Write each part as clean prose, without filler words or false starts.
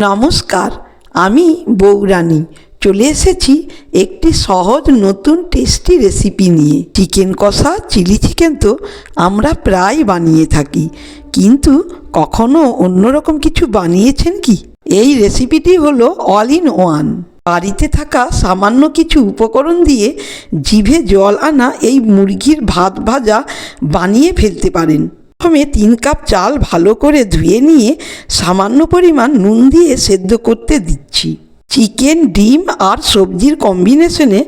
নমস্কার, আমি বৌরানী চলে এসেছি একটি সহজ নতুন টেস্টি রেসিপি নিয়ে। চিকেন কষা, চিলি চিকেন তো আমরা প্রায় বানিয়ে থাকি, কিন্তু কখনো অন্যরকম কিছু বানিয়েছেন কি? এই রেসিপিটি হলো অল ইন ওয়ান। বাড়িতে থাকা সামান্য কিছু উপকরণ দিয়ে জিভে জল আনা এই মুরগির ভাত ভাজা বানিয়ে ফেলতে পারেন। প্রথমে 3 কাপ চাল ভালো করে ধুয়ে নিয়ে সামান্য পরিমাণ নুন দিয়ে সেদ্ধ করতে দিচ্ছি। চিকেন, ডিম আর সবজির কম্বিনেশনে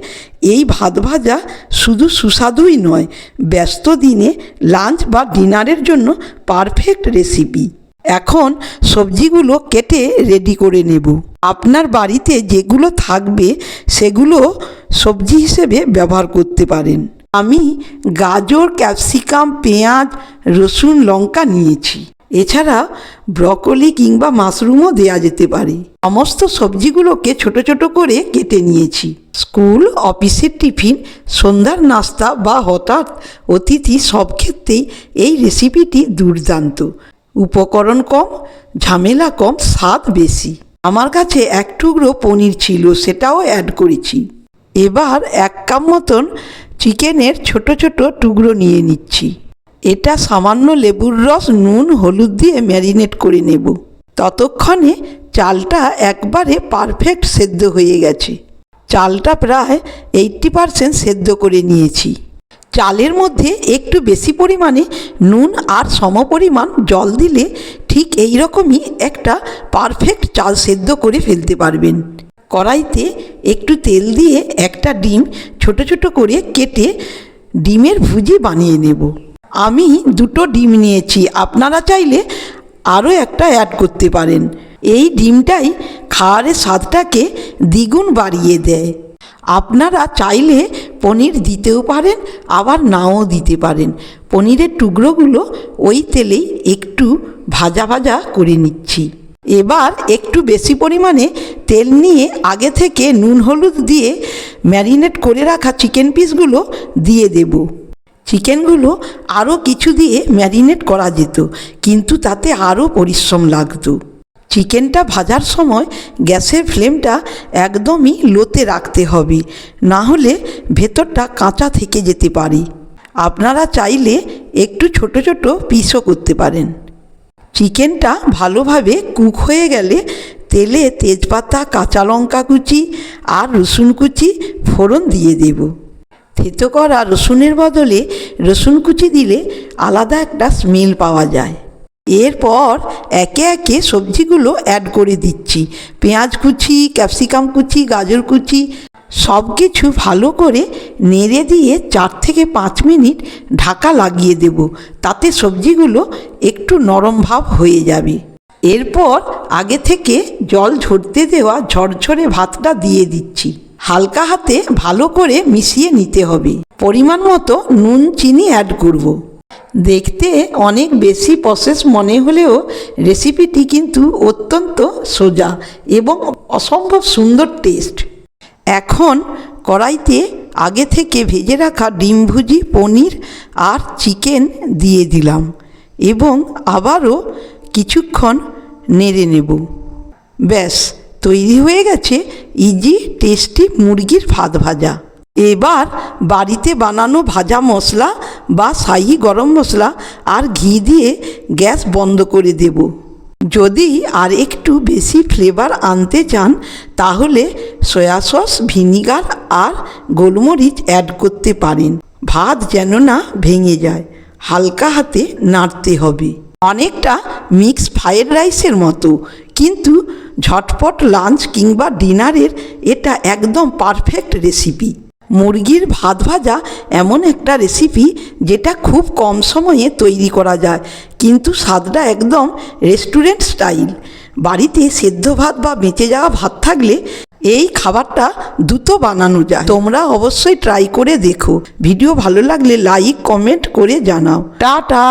এই ভাত ভাজা শুধু সুস্বাদুই নয়, ব্যস্ত দিনে লাঞ্চ বা ডিনারের জন্য পারফেক্ট রেসিপি। এখন সবজিগুলো কেটে রেডি করে নেব। আপনার বাড়িতে যেগুলো থাকবে সেগুলো সবজি হিসেবে ব্যবহার করতে পারেন। আমি গাজর, ক্যাপসিকাম, পেঁয়াজ, রসুন, লঙ্কা নিয়েছি। এছাড়া ব্রকলি কিংবা মাশরুমও দেওয়া যেতে পারে। সমস্ত সবজিগুলোকে ছোট ছোট করে কেটে নিয়েছি। স্কুল, অফিসের টিফিন, সন্ধ্যার নাস্তা বা হঠাৎ অতিথি সব ক্ষেত্রেই এই রেসিপিটি দুর্দান্ত। উপকরণ কম, ঝামেলা কম, স্বাদ বেশি। আমার কাছে 1 টুকরো পনির ছিল, সেটাও অ্যাড করেছি। এবার 1 কাপ মতন চিকেনের ছোট ছোট টুকরো নিয়ে নিচ্ছি। এটা সামান্য লেবুর রস, নুন, হলুদ দিয়ে ম্যারিনেট করে নেব। ততক্ষণে চালটা একবারে পারফেক্ট সেদ্ধ হয়ে গেছে। চালটা প্রায় 80% সেদ্ধ করে নিয়েছি। চালের মধ্যে একটু বেশি পরিমাণে নুন আর সমপরিমাণ জল দিলে ঠিক এই রকমই একটা পারফেক্ট চাল সেদ্ধ করে ফেলতে পারবেন। কড়াইতে একটু তেল দিয়ে একটা ডিম ছোট ছোট করে কেটে ডিমের ভুজি বানিয়ে নেব। আমি 2টো ডিম নিয়েছি, আপনারা চাইলে আরও একটা অ্যাড করতে পারেন। এই ডিমটাই খাবারের স্বাদটাকে দ্বিগুণ বাড়িয়ে দেয়। আপনারা চাইলে পনির দিতেও পারেন, আবার নাও দিতে পারেন। পনিরের টুকরোগুলো ওই তেলেই একটু ভাজা ভাজা করে নিচ্ছি। এবার একটু বেশি পরিমাণে তেল নিয়ে আগে থেকে নুন হলুদ দিয়ে ম্যারিনেট করে রাখা চিকেন পিসগুলো দিয়ে দেব। চিকেনগুলো আরও কিছু দিয়ে ম্যারিনেট করা যেত, কিন্তু তাতে আরও পরিশ্রম লাগতো। চিকেনটা ভাজার সময় গ্যাসের ফ্লেমটা একদমই লোতে রাখতে হবে, না হলে ভেতরটা কাঁচা থেকে যেতে পারে। আপনারা চাইলে একটু ছোট ছোট পিসও করতে পারেন। চিকেনটা ভালোভাবে কুক হয়ে গেলে তেলে তেজপাতা, কাঁচা লঙ্কা কুচি আর রসুন কুচি ফোড়ন দিয়ে দেব। থেতো করা রসুনের বদলে রসুন কুচি দিলে আলাদা একটা স্মেল পাওয়া যায়। এরপর একে একে সবজিগুলো অ্যাড করে দিচ্ছি। পেঁয়াজ কুচি, ক্যাপসিকাম কুচি, গাজর কুচি সব কিছু ভালো করে নেড়ে দিয়ে 4 থেকে 5 মিনিট ঢাকা লাগিয়ে দেব। তাতে সবজিগুলো একটু নরম ভাব হয়ে যাবে। এরপর আগে থেকে জল ঝরতে দেওয়া ঝরঝরে ভাতটা দিয়ে দিচ্ছি। হালকা হাতে ভালো করে মিশিয়ে নিতে হবে। পরিমাণ মতো নুন, চিনি অ্যাড করব। দেখতে অনেক বেশি প্রসেস মনে হলেও রেসিপিটি কিন্তু অত্যন্ত সোজা এবং অসম্ভব সুন্দর টেস্ট। এখন কড়াইতে আগে থেকে ভেজে রাখা ডিম ভুজি, পনির আর চিকেন দিয়ে দিলাম এবং আবারও কিছুক্ষণ নেড়ে নেব। ব্যাস, তৈরি হয়ে গেছে ইজি টেস্টি মুরগির ভাত ভাজা। এবার বাড়িতে বানানো ভাজা মশলা বা শাহি গরম মশলা আর ঘি দিয়ে গ্যাস বন্ধ করে দেব। যদি আর একটু বেশি ফ্লেভার আনতে চান তাহলে সয়া সস, ভিনিগার আর গোলমরিচ অ্যাড করতে পারেন। ভাত যেন না ভেঙে যায়, হালকা হাতে নাড়তে হবে। অনেকটা মিক্স ফ্রাইড রাইসের মতো, কিন্তু ঝটপট লাঞ্চ কিংবা ডিনারের এটা একদম পারফেক্ট রেসিপি। মুরগির ভাত ভাজা এমন একটা রেসিপি যেটা খুব কম সময়ে তৈরি করা যায়, কিন্তু স্বাদটা একদম রেস্টুরেন্ট স্টাইল। বাড়িতে সেদ্ধ ভাত বা বেঁচে যাওয়া ভাত থাকলে এই খাবারটা দ্রুত বানানো যায়। তোমরা অবশ্যই ট্রাই করে দেখো। ভিডিও ভালো লাগলে লাইক, কমেন্ট করে জানাও। টাটা।